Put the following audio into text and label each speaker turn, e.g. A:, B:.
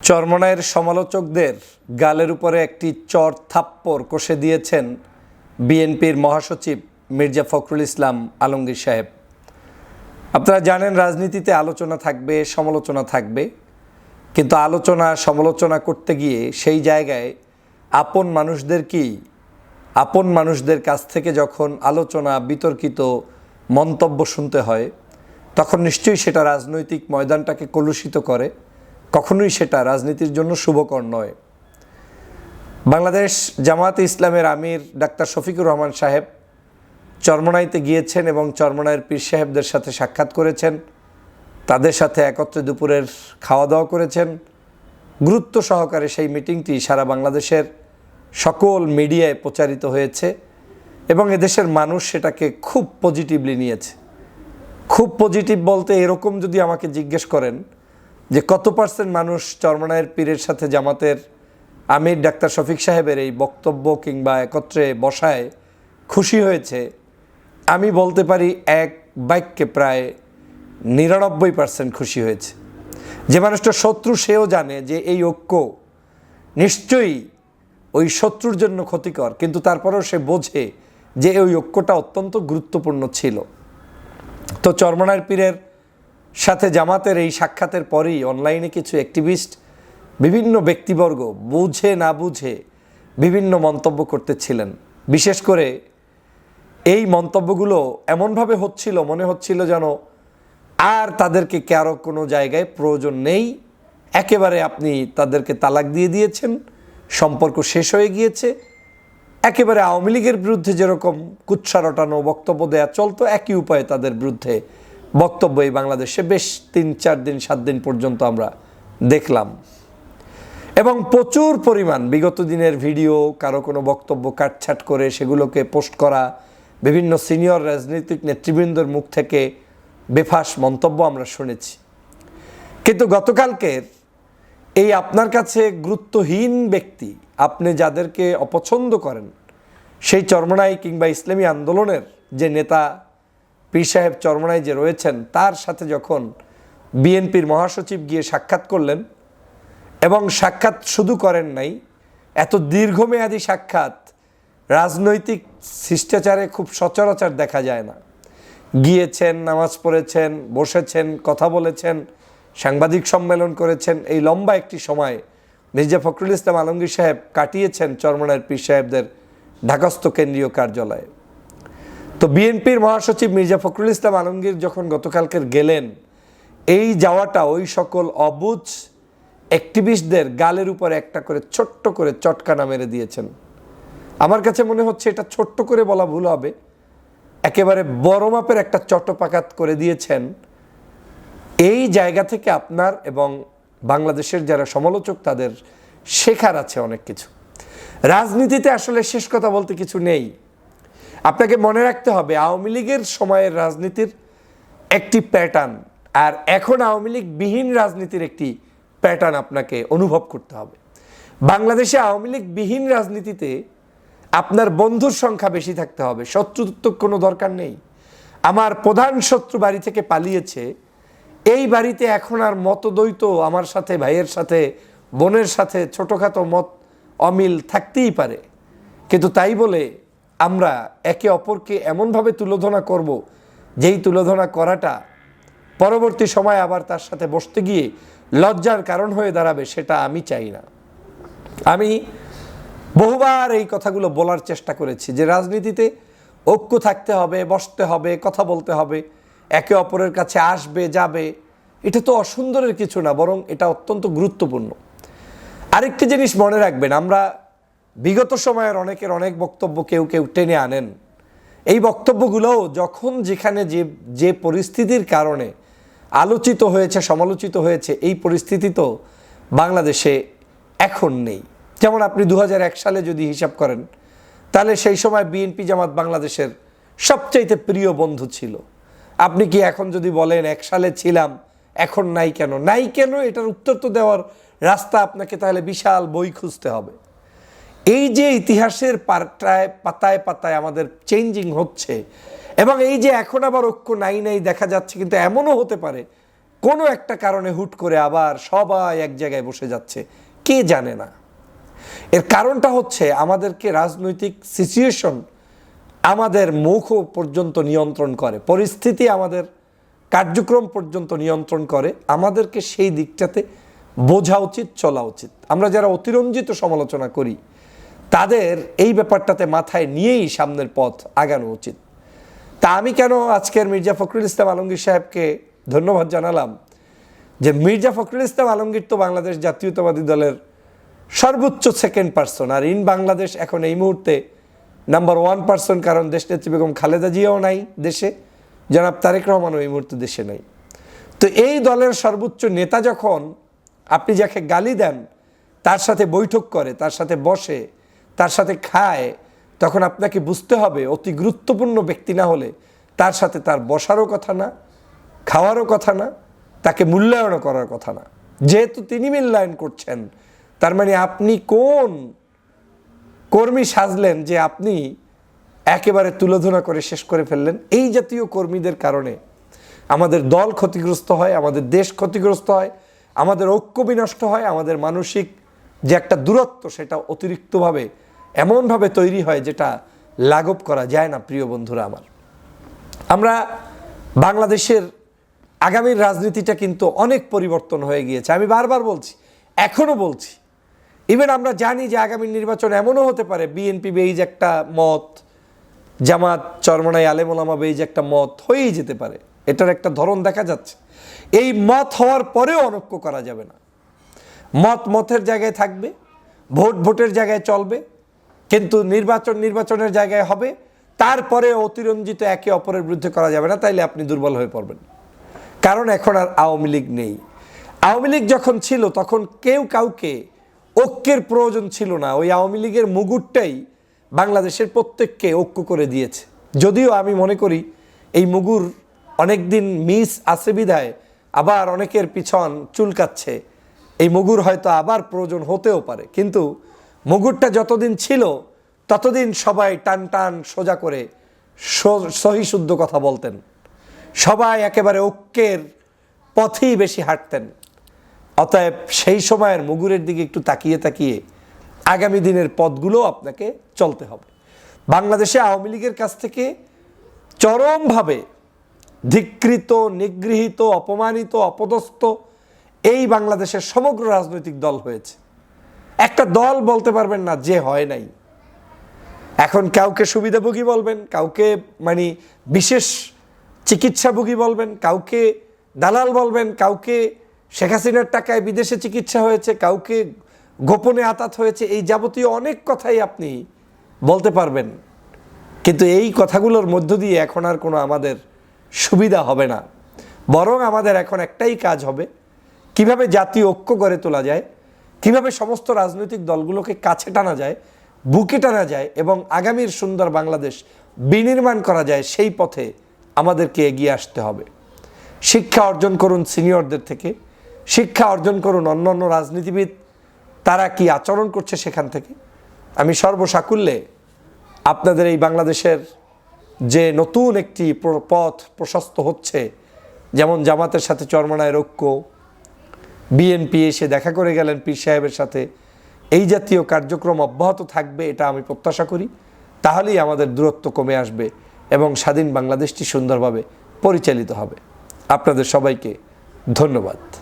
A: চরমনাইয়ের সমালোচকদের গালের উপরে একটি চর থাপ্পড় কষে দিয়েছেন বিএনপির মহাসচিব মির্জা ফখরুল ইসলাম আলমগীর সাহেব। আপনারা জানেন, রাজনীতিতে আলোচনা থাকবে, সমালোচনা থাকবে, কিন্তু আলোচনা সমালোচনা করতে গিয়ে সেই জায়গায় আপন মানুষদের কাছ থেকে যখন আলোচনা, বিতর্কিত মন্তব্য শুনতে হয়, তখন নিশ্চয়ই সেটা রাজনৈতিক ময়দানটাকে কলুষিত করে। কখনোই সেটা রাজনীতির জন্য শুভকর নয়। বাংলাদেশ জামায়াতে ইসলামের আমির ডাক্তার শফিকুর রহমান সাহেব চরমনাইতে গিয়েছেন এবং চরমনাইয়ের পীর সাহেবদের সাথে সাক্ষাৎ করেছেন, তাদের সাথে একত্রে দুপুরের খাওয়া দাওয়া করেছেন। গুরুত্ব সহকারে সেই মিটিংটি সারা বাংলাদেশের সকল মিডিয়ায় প্রচারিত হয়েছে এবং এদেশের মানুষ সেটাকে খুব পজিটিভলি নিয়েছে। খুব পজিটিভ বলতে এরকম যদি আমাকে জিজ্ঞেস করেন যে কত পার্সেন্ট মানুষ চরমনাইয়ের পীরের সাথে জামাতের আমির ডাক্তার শফিক সাহেবের এই বক্তব্য কিংবা একত্রে বসায় খুশি হয়েছে, আমি বলতে পারি এক বাক্যে প্রায় 99% খুশি হয়েছে। যে মানুষটা শত্রু সেও জানে যে এই ঐক্য নিশ্চয়ই ওই শত্রুর জন্য ক্ষতিকর, কিন্তু তারপরেও সে বোঝে যে ওই ঐক্যটা অত্যন্ত গুরুত্বপূর্ণ ছিল। তো চরমনাইয়ের পীরের সাথে জামাতের এই সাক্ষাতের পরেই অনলাইনে কিছু অ্যাক্টিভিস্ট, বিভিন্ন ব্যক্তিবর্গ বুঝে না বুঝে বিভিন্ন মন্তব্য করতেছিলেন। বিশেষ করে এই মন্তব্যগুলো এমনভাবে হচ্ছিল, মনে হচ্ছিল যেন আর তাদেরকে কারো কোনো জায়গায় প্রয়োজন নেই, একেবারে আপনি তাদেরকে তালাক দিয়ে দিয়েছেন, সম্পর্ক শেষ হয়ে গিয়েছে। একেবারে আওয়ামী লীগের বিরুদ্ধে যেরকম কুৎসা রটানো বক্তব্য দেয়া চলতো, একই উপায়ে তাদের বিরুদ্ধে বক্তব্য এই বাংলাদেশে বেশ 3-4 দিন 7 দিন পর্যন্ত আমরা দেখলাম। এবং প্রচুর পরিমাণ বিগত দিনের ভিডিও, কারো কোনো বক্তব্য কাটছাট করে সেগুলোকে পোস্ট করা, বিভিন্ন সিনিয়র রাজনৈতিক নেতৃবৃন্দের মুখ থেকে বেফাস মন্তব্য আমরা শুনেছি। কিন্তু গতকালকের এই আপনার কাছে গুরুত্বহীন ব্যক্তি, আপনি যাদেরকে অপছন্দ করেন, সেই চরমনাই কিংবা ইসলামী আন্দোলনের যে নেতা পীর সাহেব চরমনাই যে রয়েছেন, তার সাথে যখন বিএনপির মহাসচিব গিয়ে সাক্ষাৎ করলেন, এবং সাক্ষাৎ শুধু করেন নাই, এত দীর্ঘমেয়াদী সাক্ষাৎ রাজনৈতিক শিষ্টাচারে খুব সচরাচর দেখা যায় না। গিয়েছেন, নামাজ পড়েছেন, বসেছেন, কথা বলেছেন, সাংবাদিক সম্মেলন করেছেন। এই লম্বা একটি সময় মির্জা ফখরুল ইসলাম আলমগীর সাহেব কাটিয়েছেন চরমনাইয়ের পীর সাহেবদের ঢাকাস্থ কেন্দ্রীয় কার্যালয়ে। তো বিএনপির মহাসচিব মির্জা ফখরুল ইসলাম আলমগীর যখন গতকালকের গেলেন, এই যাওয়াটা ওই সকল অবুঝ অ্যাক্টিভিস্টদের গালের উপর একটা করে ছোট্ট করে চটকানা মেরে দিয়েছেন। আমার কাছে মনে হচ্ছে এটা ছোট্ট করে বলা ভুল হবে, একেবারে বড় মাপের একটা চট্টপাকাত করে দিয়েছেন। এই জায়গা থেকে আপনার এবং বাংলাদেশের যারা সমালোচক, তাদের শেখার আছে অনেক কিছু। রাজনীতিতে আসলে শেষ কথা বলতে কিছু নেই। আপনাকে মনে রাখতে হবে আওয়ামী লীগের সময়ের রাজনীতির একটি প্যাটার্ন, আর এখন আওয়ামী লীগ বিহীন রাজনীতির একটি প্যাটার্ন আপনাকে অনুভব করতে হবে। বাংলাদেশে আওয়ামী লীগ বিহীন রাজনীতিতে আপনার বন্ধুর সংখ্যা বেশি থাকতে হবে, শত্রুর তো কোনো দরকার নেই। আমার প্রধান শত্রু বাড়ি থেকে পালিয়েছে, এই বাড়িতে এখন আর মতদ্বৈত আমার সাথে, ভাইয়ের সাথে, বোনের সাথে ছোটোখাটো মত অমিল থাকতেই পারে, কিন্তু তাই বলে আমরা একে অপরকে এমনভাবে তুলোধনা করব, যেই তুলোধনা করাটা পরবর্তী সময় আবার তার সাথে বসতে গিয়ে লজ্জার কারণ হয়ে দাঁড়াবে, সেটা আমি চাই না। আমি বহুবার এই কথাগুলো বলার চেষ্টা করেছি যে রাজনীতিতে ঐক্য থাকতে হবে, বসতে হবে, কথা বলতে হবে, একে অপরের কাছে আসবে যাবে, এটা তো অসুন্দরের কিছু না, বরং এটা অত্যন্ত গুরুত্বপূর্ণ। আরেকটি জিনিস মনে রাখবেন, আমরা বিগত সময়ের অনেকের অনেক বক্তব্য কেউ কেউ টেনে আনেন। এই বক্তব্যগুলোও যখন যেখানে যে পরিস্থিতির কারণে আলোচিত হয়েছে, সমালোচিত হয়েছে, এই পরিস্থিতি তো বাংলাদেশে এখন নেই। যেমন আপনি 2001 সালে যদি হিসাব করেন, তাহলে সেই সময় বিএনপি জামাত বাংলাদেশের সবচাইতে প্রিয় বন্ধু ছিল। আপনি কি এখন যদি বলেন 1 সালে ছিলাম, এখন নাই কেন? নাই কেন এটার উত্তর তো দেওয়ার রাস্তা আপনাকে তাহলে বিশাল বই খুঁজতে হবে। এই যে ইতিহাসের পাতায় পাতায় আমাদের চেঞ্জিং হচ্ছে, এবং এই যে এখন আবার ঐক্য নাই দেখা যাচ্ছে, কিন্তু এমনও হতে পারে কোনো একটা কারণে হুট করে আবার সবাই এক জায়গায় বসে যাচ্ছে, কে জানে না। এর কারণটা হচ্ছে আমাদেরকে রাজনৈতিক সিচুয়েশন আমাদের মুখ পর্যন্ত নিয়ন্ত্রণ করে, পরিস্থিতি আমাদের কার্যক্রম পর্যন্ত নিয়ন্ত্রণ করে। আমাদেরকে সেই দিকটাতে বোঝা উচিত, চলা উচিত। আমরা যারা অতিরঞ্জিত সমালোচনা করি তাদের এই ব্যাপারটাতে মাথায় নিয়েই সামনের পথ আগানো উচিত। তা আমি কেন আজকের মির্জা ফখরুল ইসলাম আলমগীর সাহেবকে ধন্যবাদ জানালাম, যে মির্জা ফখরুল ইসলাম আলমগীর তো বাংলাদেশ জাতীয়তাবাদী দলের সর্বোচ্চ সেকেন্ড পারসন, আর ইন বাংলাদেশ এখন এই মুহূর্তে নাম্বার 1 পারসন, কারণ দেশনেত্রী বেগম খালেদা জিয়াও নাই দেশে, জনাব তারেক রহমানও এই মুহূর্তে দেশে নাই। তো এই দলের সর্বোচ্চ নেতা যখন আপনি যাকে গালি দেন তার সাথে বৈঠক করে, তার সাথে বসে, তার সাথে খায়, তখন আপনাকে বুঝতে হবে অতি গুরুত্বপূর্ণ ব্যক্তি না হলে তার সাথে তার বসারও কথা না, খাওয়ারও কথা না, তাকে মূল্যায়নও করার কথা না। যেহেতু তিনি মূল্যায়ন করছেন, তার মানে আপনি কোন কর্মী সাজলেন যে আপনি একেবারে তুলোধনা করে শেষ করে ফেললেন। এই জাতীয় কর্মীদের কারণে আমাদের দল ক্ষতিগ্রস্ত হয়, আমাদের দেশ ক্ষতিগ্রস্ত হয়, আমাদের ঐক্য বিনষ্ট হয়, আমাদের মানসিক যে একটা দূরত্ব সেটা অতিরিক্তভাবে এমনভাবে তৈরি হয় যেটা লাঘব করা যায় না। প্রিয় বন্ধুরা আমার, আমরা বাংলাদেশের আগামীর রাজনীতিটা কিন্তু অনেক পরিবর্তন হয়ে গিয়েছে। আমি বারবার বলছি, এখনও বলছি, ইভেন আমরা জানি যে আগামী নির্বাচন এমনও হতে পারে বিএনপি বেইজ একটা মত, জামাত চরমনাই আলেম ওলামা বেইজ একটা মত হয়েই যেতে পারে। এটার একটা ধরন দেখা যাচ্ছে। এই মত হওয়ার পরেও অনৈক্য করা যাবে না। মত মতের জায়গায় থাকবে, ভোট ভোটের জায়গায় চলবে, কিন্তু নির্বাচনের জায়গায় হবে। তারপরে অতিরঞ্জিত একে অপরের বিরুদ্ধে করা যাবে না, তাইলে আপনি দুর্বল হয়ে পড়বেন। কারণ এখন আর আওয়ামী লীগ নেই। আওয়ামী লীগ যখন ছিল তখন কেউ কাউকে ঐক্যের প্রয়োজন ছিল না। ওই আওয়ামী লীগের মুগুরটাই বাংলাদেশের প্রত্যেককে ঐক্য করে দিয়েছে। যদিও আমি মনে করি এই মুগুর অনেক দিন মিস আছে বিধায় আবার অনেকের পিছন চুলকাচ্ছে। এই মুগুর হয়তো আবার প্রয়োজন হতেও পারে, কিন্তু মুগুরটা যতদিন ছিল ততদিন সবাই টান টান সোজা করে সহি শুদ্ধ কথা বলতেন, সবাই একেবারে ঐক্যের পথেই বেশি হাঁটতেন। অতএব সেই সময়ের মুগুরের দিকে একটু তাকিয়ে তাকিয়ে আগামী দিনের পথগুলো আপনাকে চলতে হবে। বাংলাদেশে আওয়ামী লীগের কাছ থেকে চরমভাবে ধিক্কৃত, নিগৃহীত, অপমানিত, অপদস্থ এই বাংলাদেশের সমগ্র রাজনৈতিক দল হয়েছে। একটা দল বলতে পারবেন না যে হয় নাই। এখন কাউকে সুবিধাভোগী বলবেন, কাউকে বিশেষ চিকিৎসাভোগী বলবেন, কাউকে দালাল বলবেন, কাউকে শেখ হাসিনার টাকায় বিদেশে চিকিৎসা হয়েছে, কাউকে গোপনে আতাত হয়েছে, এই যাবতীয় অনেক কথাই আপনি বলতে পারবেন। কিন্তু এই কথাগুলোর মধ্য দিয়ে এখন আর কোনো আমাদের সুবিধা হবে না। বরং আমাদের এখন একটাই কাজ হবে, কিভাবে জাতীয় ঐক্য গড়ে তোলা যায়, কিভাবে সমস্ত রাজনৈতিক দলগুলোকে কাছে টানা যায়, বুকে টানা যায় এবং আগামীর সুন্দর বাংলাদেশ বিনির্মাণ করা যায়, সেই পথে আমাদেরকে এগিয়ে আসতে হবে। শিক্ষা অর্জন করুন সিনিয়রদের থেকে, শিক্ষা অর্জন করুন অন্যান্য রাজনীতিবিদ তারা কি আচরণ করছে সেখান থেকে। আমি সর্বসাকুল্যে আপনাদের এই বাংলাদেশের যে নতুন একটি পথ প্রশস্ত হচ্ছে, যেমন জামাতের সাথে চরমনায়ের ঐক্য, বিএনপি এসে দেখা করে গেলেন পীর সাহেবের সাথে, এই জাতীয় কার্যক্রম অব্যাহত থাকবে এটা আমি প্রত্যাশা করি। তাহলেই আমাদের দূরত্ব কমে আসবে এবং স্বাধীন বাংলাদেশটি সুন্দরভাবে পরিচালিত হবে। আপনাদের সবাইকে ধন্যবাদ।